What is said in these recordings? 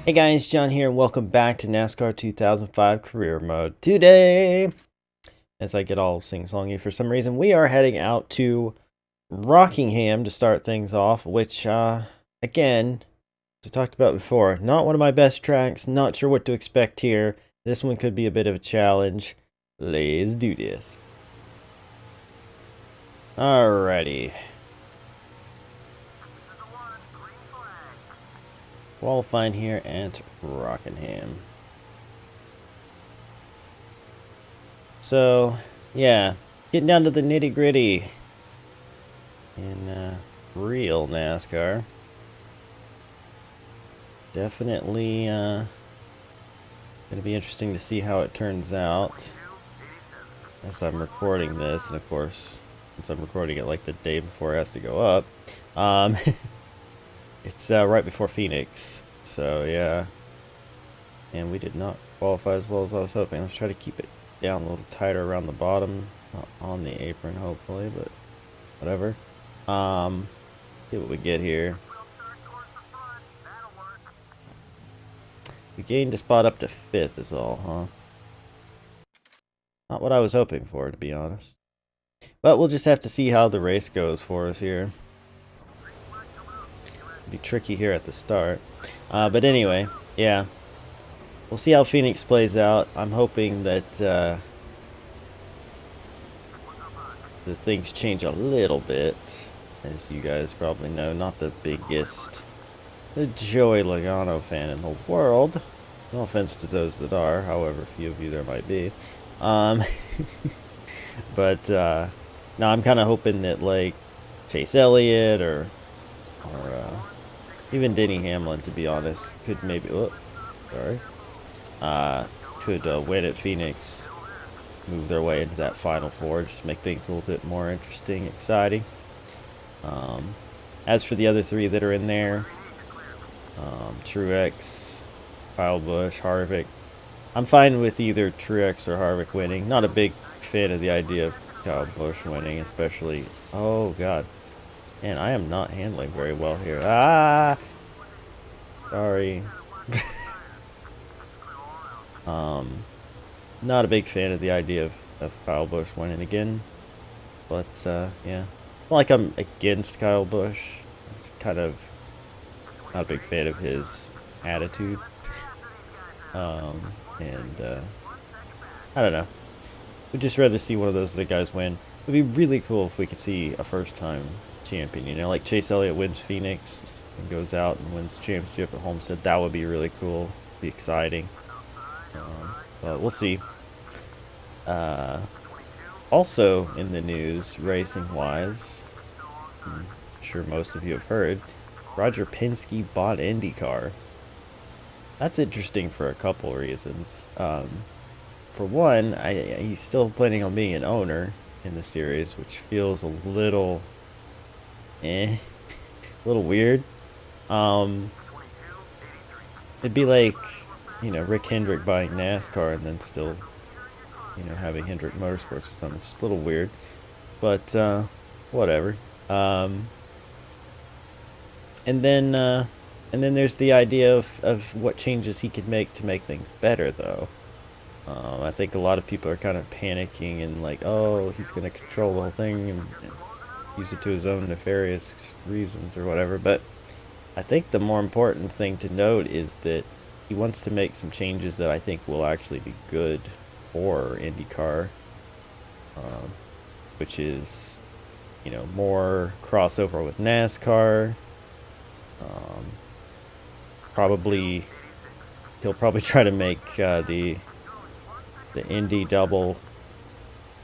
Hey guys, John here, and welcome back to NASCAR 2005 Career Mode. Today, as I get all sing-songy for some reason, we are heading out to Rockingham to start things off, which, again, as I talked about before, not one of my best tracks, not sure what to expect here. This one could be a bit of a challenge. Let's do this. Alrighty. Qualifying here at Rockingham. So, yeah, getting down to the nitty gritty in real NASCAR. Definitely going to be interesting to see how it turns out as I'm recording this, and of course, since I'm recording it like the day before it has to go up, it's right before Phoenix, so yeah, and we did not qualify as well as I was hoping. Let's try to keep it down a little tighter around the bottom, not on the apron hopefully, but whatever. See what we get here. We gained a spot up to 5th is all, huh? Not what I was hoping for, to be honest. But we'll just have to see how the race goes for us here. It'll be tricky here at the start. But anyway, yeah. We'll see how Phoenix plays out. I'm hoping that the things change a little bit. As you guys probably know, not the biggest Joey Logano fan in the world. No offense to those that are, however few of you there might be. But no, I'm kind of hoping that like Chase Elliott or even Denny Hamlin, to be honest, could maybe could win at Phoenix, move their way into that Final Four, just make things a little bit more interesting, exciting. As for the other three that are in there, Truex, Kyle Busch, Harvick, I'm fine with either Truex or Harvick winning. Not a big fan of the idea of Kyle Busch winning, especially. Oh God, man, I am not handling very well here. Sorry. Not a big fan of the idea of Kyle Busch winning again, but yeah, not like I'm against Kyle Busch. I'm just kind of not a big fan of his attitude. And I don't know. We'd just rather see one of those other guys win. It'd be really cool if we could see a first-time champion. You know, like Chase Elliott wins Phoenix and goes out and wins the championship at Homestead. That would be really cool. Be exciting. But we'll see. Also in the news, racing-wise, I'm sure most of you have heard, Roger Penske bought IndyCar. That's interesting for a couple reasons. For one, he's still planning on being an owner in the series, which feels a little, a little weird. It'd be like, you know, Rick Hendrick buying NASCAR and then still, you know, having Hendrick Motorsports or something. It's just a little weird, but whatever. And then there's the idea of what changes he could make to make things better, though. I think a lot of people are kind of panicking and like, oh, he's going to control the whole thing and use it to his own nefarious reasons or whatever. But I think the more important thing to note is that he wants to make some changes that I think will actually be good for IndyCar, which is, you know, more crossover with NASCAR. He'll probably try to make the Indy double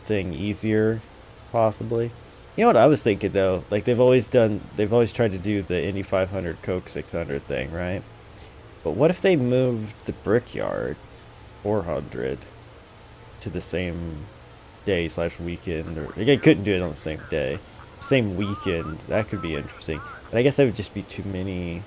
thing easier, possibly. You know what I was thinking though? Like they've always tried to do the Indy 500 Coke 600 thing, right? But what if they moved the Brickyard 400 to the same day / weekend, or they couldn't do it on the same day, same weekend? That could be interesting. But I guess that would just be too many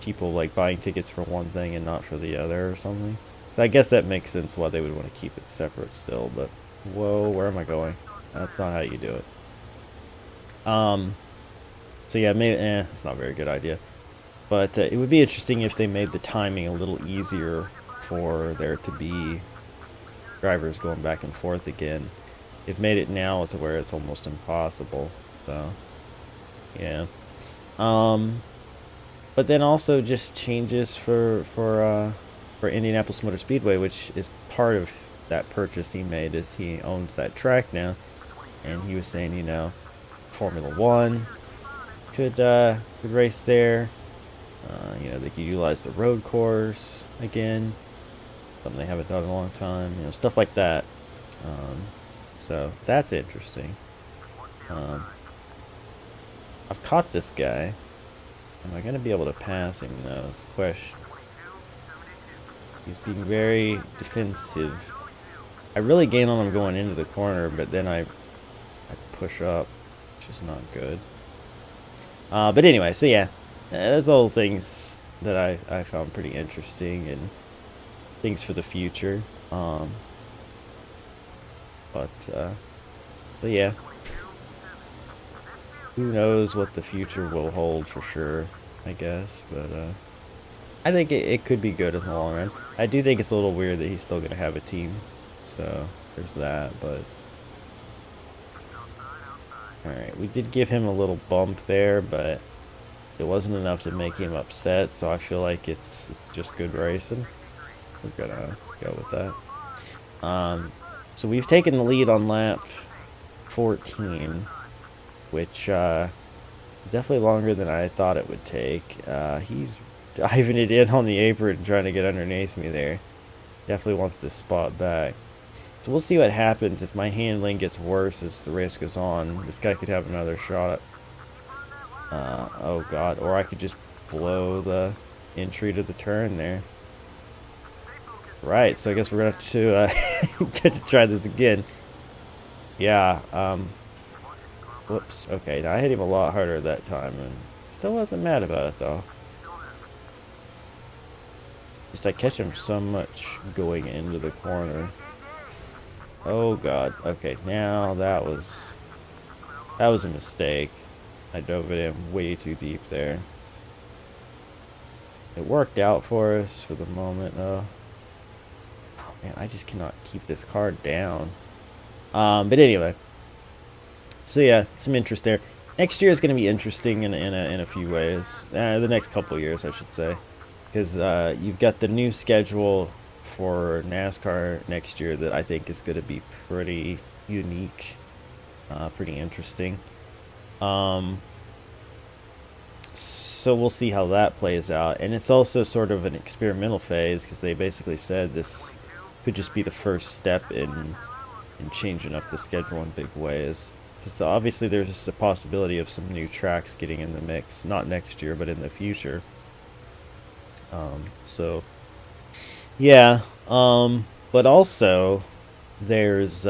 people like buying tickets for one thing and not for the other or something. So I guess that makes sense why they would want to keep it separate still, but whoa, where am I going? That's not how you do it. So yeah, maybe it's not a very good idea. But it would be interesting if they made the timing a little easier for there to be drivers going back and forth again. They've made it now to where it's almost impossible. So, yeah. But then also just changes for Indianapolis Motor Speedway, which is part of that purchase he made, is he owns that track now, and he was saying, you know, Formula One could race there. You know, they could utilize the road course again, something they haven't done in a long time. You know, stuff like that. So that's interesting. I've caught this guy. Am I gonna be able to pass him? No, it's a question. He's being very defensive. I really gain on him going into the corner, but then I push up, which is not good. But anyway, so yeah, those all things that I found pretty interesting and things for the future. But yeah, who knows what the future will hold for sure, I guess. But I think it could be good in the long run. I do think it's a little weird that he's still going to have a team. So there's that, but alright, we did give him a little bump there, but it wasn't enough to make him upset, so I feel like it's just good racing. We're gonna go with that. So we've taken the lead on lap 14, which is definitely longer than I thought it would take. He's diving it in on the apron, trying to get underneath me there. Definitely wants this spot back. So we'll see what happens if my handling gets worse as the race goes on. This guy could have another shot. Oh god, or I could just blow the entry to the turn there. Right, so I guess we're gonna have to get to try this again. Yeah, whoops, okay, now I hit him a lot harder that time, and still wasn't mad about it though. Just I catch him so much going into the corner. Oh god, okay, now that was a mistake. I dove it in way too deep there. It worked out for us for the moment though. Oh man, I just cannot keep this car down. But anyway, so yeah, some interest there. Next year is going to be interesting in a few ways. The next couple of years, I should say, because you've got the new schedule for NASCAR next year that I think is going to be pretty unique, pretty interesting. So we'll see how that plays out, and it's also sort of an experimental phase because they basically said this could just be the first step in changing up the schedule in big ways. Because obviously there's just a possibility of some new tracks getting in the mix, not next year, but in the future. So yeah, but also there's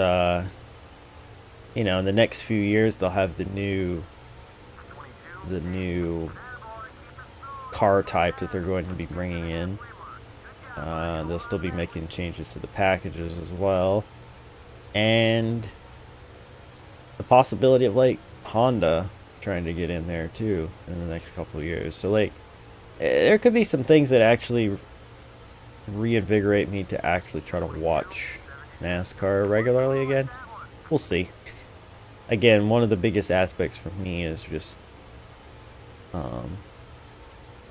you know, in the next few years they'll have the new car type that they're going to be bringing in. They'll still be making changes to the packages as well, and the possibility of like Honda trying to get in there too in the next couple of years. So like there could be some things that actually reinvigorate me to actually try to watch NASCAR regularly again. We'll see. Again, one of the biggest aspects for me is just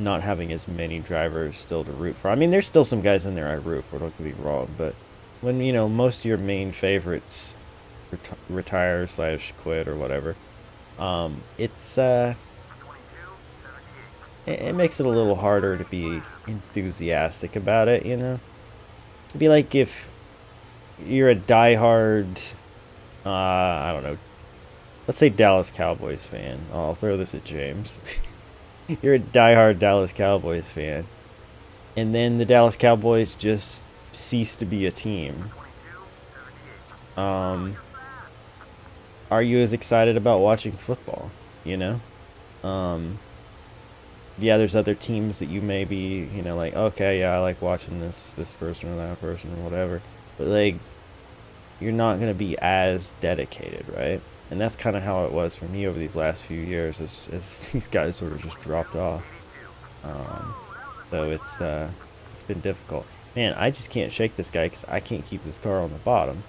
not having as many drivers still to root for. I mean, there's still some guys in there I root for, don't get me wrong, but when, you know, most of your main favorites retire / quit or whatever, it makes it a little harder to be enthusiastic about it, you know? It'd be like if you're a diehard, I don't know, let's say Dallas Cowboys fan. I'll throw this at James. You're a diehard Dallas Cowboys fan, and then the Dallas Cowboys just cease to be a team. Are you as excited about watching football, you know? Yeah, there's other teams that you may be, you know, like, okay, yeah, I like watching this person or that person or whatever, but like, you're not going to be as dedicated, right? And that's kind of how it was for me over these last few years as these guys sort of just dropped off. So it's been difficult. Man, I just can't shake this guy because I can't keep this car on the bottom.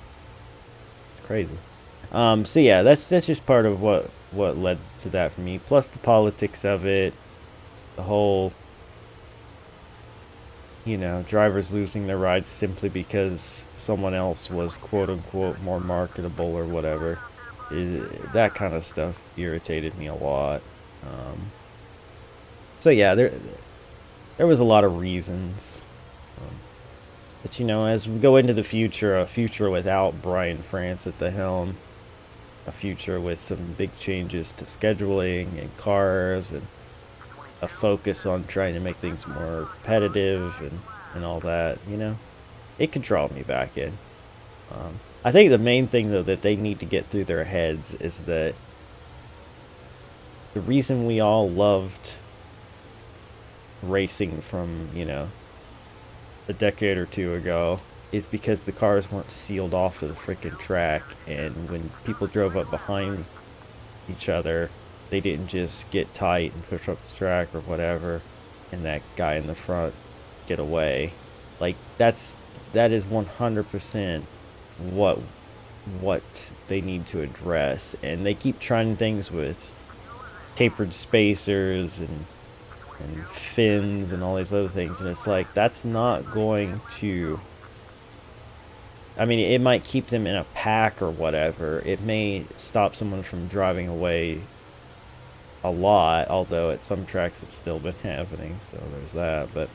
It's crazy. So yeah, that's just part of what led to that for me. Plus the politics of it, the whole, drivers losing their rides simply because someone else was quote unquote more marketable or whatever. That kind of stuff irritated me a lot. So yeah, there was a lot of reasons. But as we go into the future, a future without Brian France at the helm, a future with some big changes to scheduling and cars and a focus on trying to make things more competitive and all that, it could draw me back in. I think the main thing, though, that they need to get through their heads is that the reason we all loved racing from, a decade or two ago is because the cars weren't sealed off to the freaking track, and when people drove up behind each other, they didn't just get tight and push up the track or whatever, and that guy in the front get away. Like, that is 100% what they need to address, and they keep trying things with tapered spacers and fins and all these other things, and it's like, that's not going to, I mean, it might keep them in a pack or whatever. It may stop someone from driving away a lot, although at some tracks it's still been happening, so there's that. But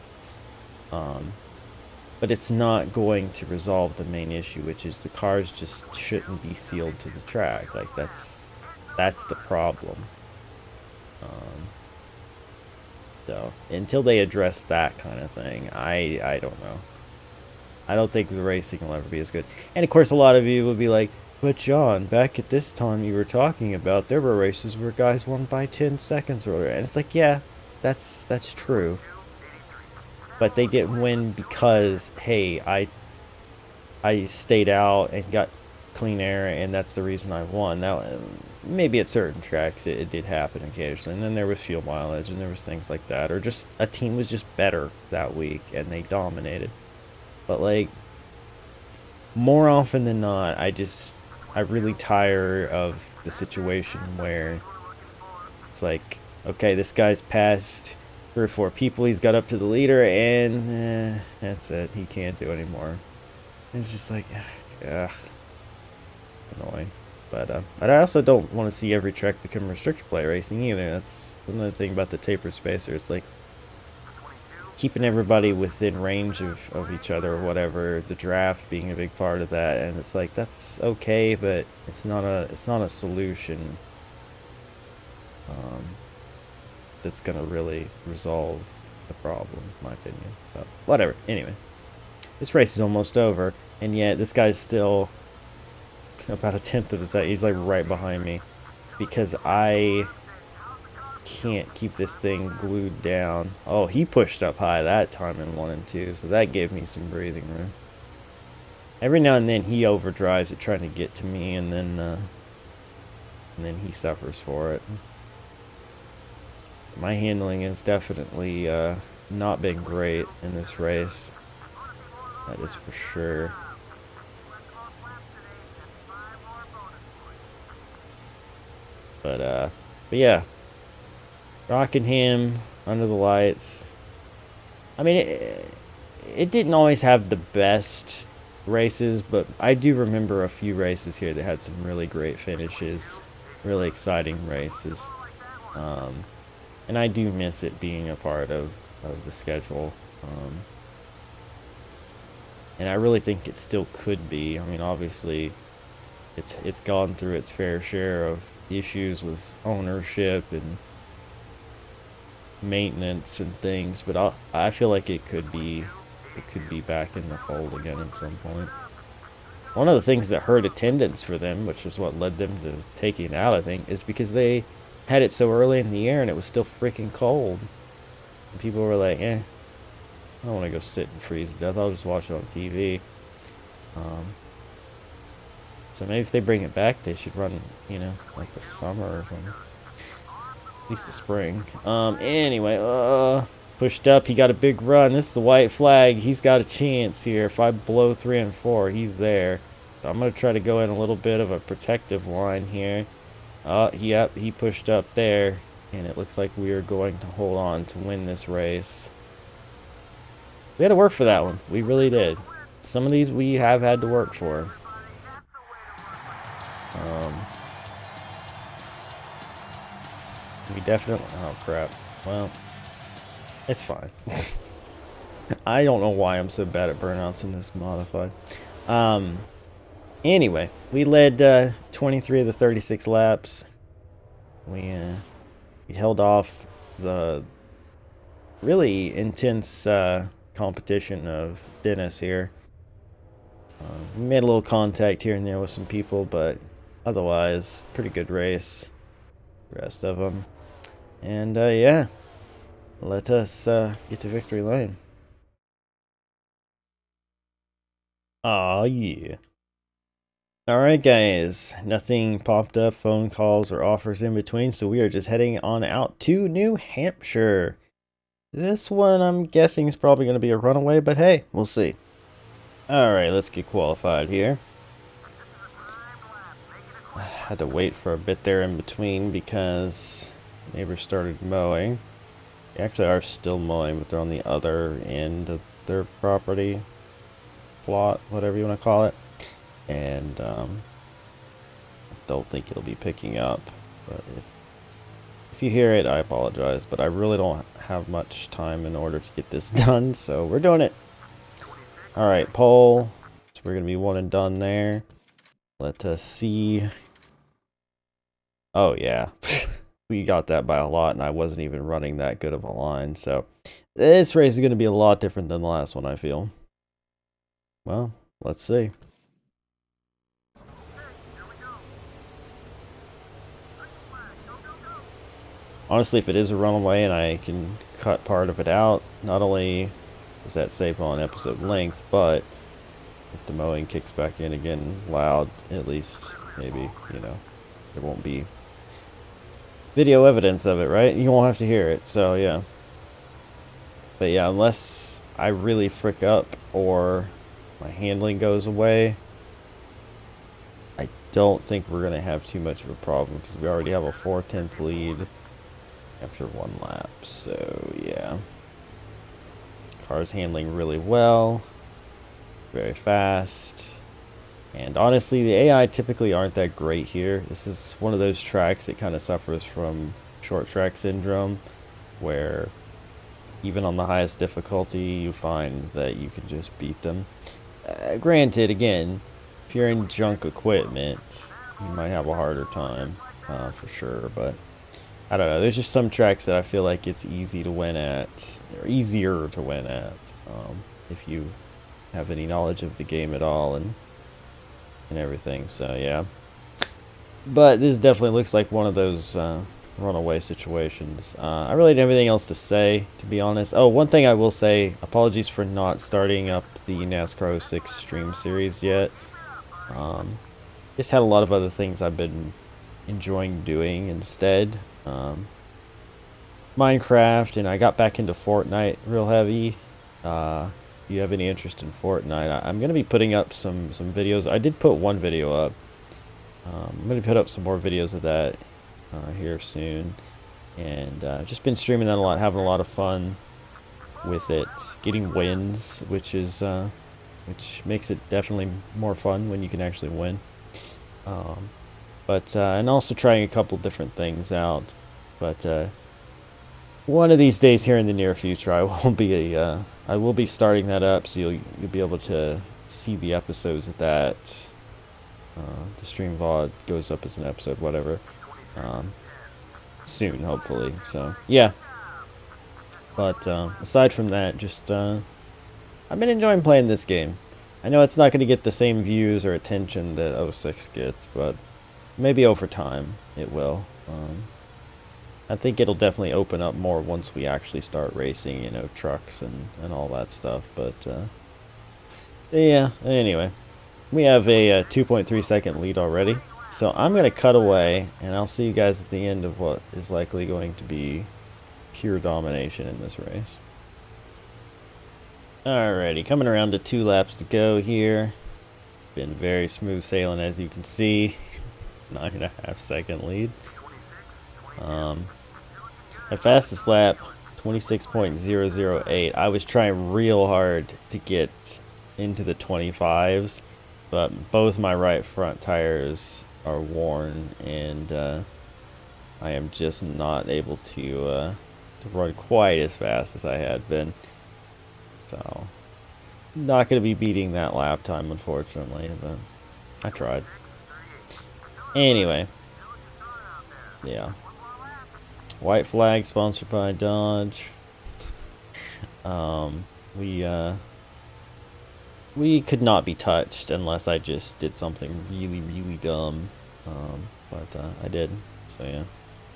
it's not going to resolve the main issue, which is the cars just shouldn't be sealed to the track. Like, that's the problem. So until they address that kind of thing, I don't know. I don't think the racing will ever be as good. And of course, a lot of you will be like, but John, back at this time you were talking about, there were races where guys won by 10 seconds earlier. And it's like, yeah, that's true. But they didn't win because, hey, I stayed out and got clean air, and that's the reason I won. Now, maybe at certain tracks it did happen occasionally, and then there was fuel mileage, and there was things like that, or just a team was just better that week and they dominated. But like, more often than not, I'm really tired of the situation where it's like, okay, this guy's passed 3 or 4 people, he's got up to the leader, and that's it, he can't do anymore. It's just like, ugh, annoying. But I also don't want to see every track become restrictor plate racing either. That's another thing about the taper spacer. It's like keeping everybody within range of each other or whatever. The draft being a big part of that, and it's like, that's okay, but it's not a solution that's gonna really resolve the problem, in my opinion. But whatever. Anyway, this race is almost over, and yet this guy's still about a tenth of his height. He's like right behind me because I can't keep this thing glued down. Oh, he pushed up high that time in 1 and 2, so that gave me some breathing room. Every now and then he overdrives it trying to get to me, and then he suffers for it. My handling has definitely not been great in this race. That is for sure. But yeah, Rockingham under the lights. I mean, it didn't always have the best races, but I do remember a few races here that had some really great finishes, really exciting races. And I do miss it being a part of the schedule. And I really think it still could be. I mean, obviously, it's gone through its fair share of issues with ownership and maintenance and things, but I feel like it could be back in the fold again at some point. One of the things that hurt attendance for them, which is what led them to taking it out, I think, is because they had it so early in the year and it was still freaking cold. And people were like, I don't want to go sit and freeze to death. I'll just watch it on TV. So maybe if they bring it back, they should run, like the summer or something. At least the spring. Anyway, Pushed up, he got a big run. This is the white flag. He's got a chance here. If I blow 3 and 4, he's there. So I'm going to try to go in a little bit of a protective line here. Yep, he pushed up there. And it looks like we are going to hold on to win this race. We had to work for that one. We really did. Some of these we have had to work for. We definitely... Oh, crap. Well, it's fine. I don't know why I'm so bad at burnouts in this modified. Anyway, we led 23 of the 36 laps. We held off the really intense competition of Dennis here. We made a little contact here and there with some people, but otherwise, pretty good race. The rest of them. And yeah, let us get to victory lane. Aw, yeah. Alright guys, nothing popped up, phone calls or offers in between, so we are just heading on out to New Hampshire. This one I'm guessing is probably going to be a runaway, but hey, we'll see. Alright, let's get qualified here. I had to wait for a bit there in between because neighbors started mowing. They actually are still mowing, but they're on the other end of their property. Plot, whatever you want to call it. And I don't think it'll be picking up, but if you hear it, I apologize, but I really don't have much time in order to get this done, so we're doing it. Alright, pole, so we're gonna be one and done there. Let us see. Oh yeah, we got that by a lot, and I wasn't even running that good of a line, so this race is gonna be a lot different than the last one, I feel. Well, let's see. Honestly, if it is a runaway and I can cut part of it out, not only is that safe on episode length, but if the mowing kicks back in again loud, at least maybe, you know, there won't be video evidence of it, right? You won't have to hear it, so yeah. But yeah, unless I really frick up or my handling goes away, I don't think we're going to have too much of a problem because we already have a 4/10 lead after one lap, so yeah. Car's handling really well, very fast, and honestly the AI typically aren't that great here. This is one of those tracks that kind of suffers from short track syndrome, where even on the highest difficulty you find that you can just beat them. Granted, again, if you're in junk equipment you might have a harder time for sure, but I don't know, there's just some tracks that I feel like it's easy to win at, or easier to win at, if you have any knowledge of the game at all and everything, so yeah. But this definitely looks like one of those runaway situations. I really didn't have anything else to say, to be honest. Oh, one thing I will say, apologies for not starting up the NASCAR 06 stream series yet. Just had a lot of other things I've been enjoying doing instead. Minecraft, and I got back into Fortnite real heavy. If you have any interest in Fortnite, I'm going to be putting up some videos. I did put one video up. I'm going to put up some more videos of that here soon. And just been streaming that a lot, having a lot of fun with it, getting wins, which makes it definitely more fun when you can actually win. And also trying a couple different things out. But one of these days here in the near future, I will be starting that up, so you'll be able to see the episodes of that. The stream VOD goes up as an episode, whatever, soon, hopefully. So yeah. But aside from that, just I've been enjoying playing this game. I know it's not going to get the same views or attention that 06 gets, but maybe over time it will. I think it'll definitely open up more once we actually start racing, you know, trucks and all that stuff. But yeah, anyway, we have a 2.3 second lead already. So I'm going to cut away, and I'll see you guys at the end of what is likely going to be pure domination in this race. Alrighty, coming around to 2 laps to go here. Been very smooth sailing, as you can see. 9.5 second lead. At fastest lap, 26.008. I was trying real hard to get into the 25s, but both my right front tires are worn, and I am just not able to run quite as fast as I had been. So, not going to be beating that lap time, unfortunately, but I tried. Anyway, yeah. White flag sponsored by Dodge. We could not be touched unless I just did something really, really dumb. But I did. So yeah.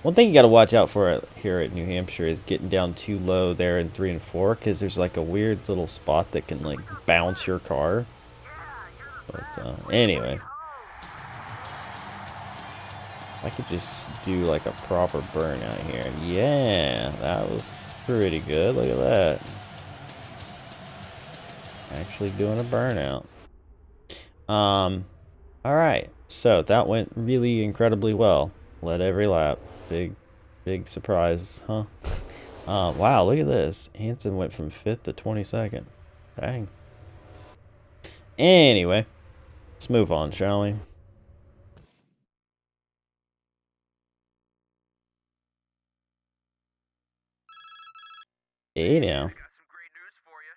One thing you got to watch out for here at New Hampshire is getting down too low there in 3 and 4, because there's like a weird little spot that can like bounce your car. But anyway. I could just do like a proper burnout here. Yeah, that was pretty good. Look at that. Actually doing a burnout. Alright. So that went really incredibly well. Led every lap. Big surprise, huh? Wow, look at this. Hansen went from 5th to 22nd. Dang. Anyway, let's move on, shall we? Hey now. I got some great news for you.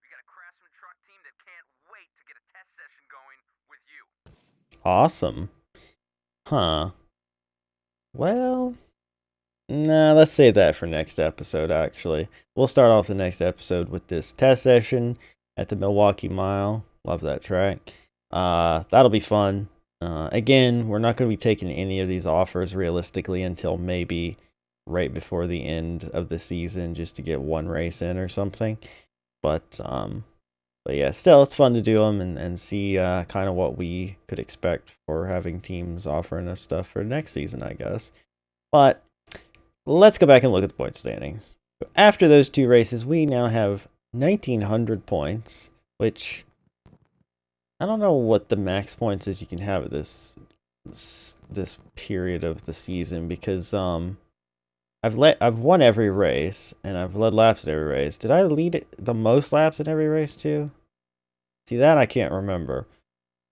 We got a Craftsman truck team that can't wait to get a test session going with you. Awesome. Huh. Well, nah, let's save that for next episode, actually. We'll start off the next episode with this test session at the Milwaukee Mile. Love that track. That'll be fun. Again, we're not going to be taking any of these offers realistically until maybe right before the end of the season, just to get one race in or something. But yeah, still, it's fun to do them and see kind of what we could expect for having teams offering us stuff for next season, I guess. But let's go back and look at the point standings. After those 2 races, we now have 1,900 points, which I don't know what the max points is you can have at this period of the season, because I've won every race, and I've led laps in every race. Did I lead the most laps in every race too? See, that I can't remember.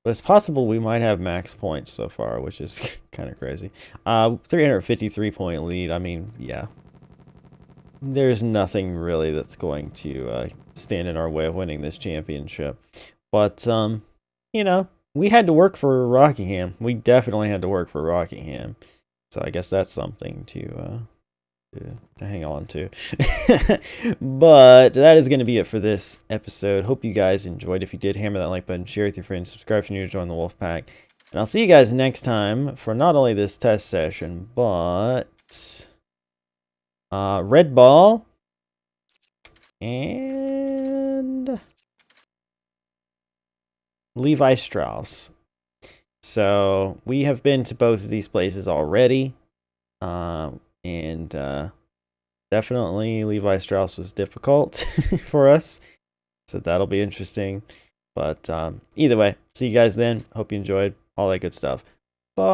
But it's possible we might have max points so far, which is kind of crazy. 353 point lead. I mean, yeah. There's nothing really that's going to stand in our way of winning this championship. But, you know, we had to work for Rockingham. We definitely had to work for Rockingham. So I guess that's something to hang on to. But that is going to be it for this episode. Hope you guys enjoyed. If you did, hammer that like button, share with your friends, subscribe if you're new to join the Wolf Pack, and I'll see you guys next time for not only this test session, but Red Ball and Levi Strauss. So we have been to both of these places already. And definitely Levi Strauss was difficult for us. So that'll be interesting. But either way, see you guys then. Hope you enjoyed all that good stuff. Bye.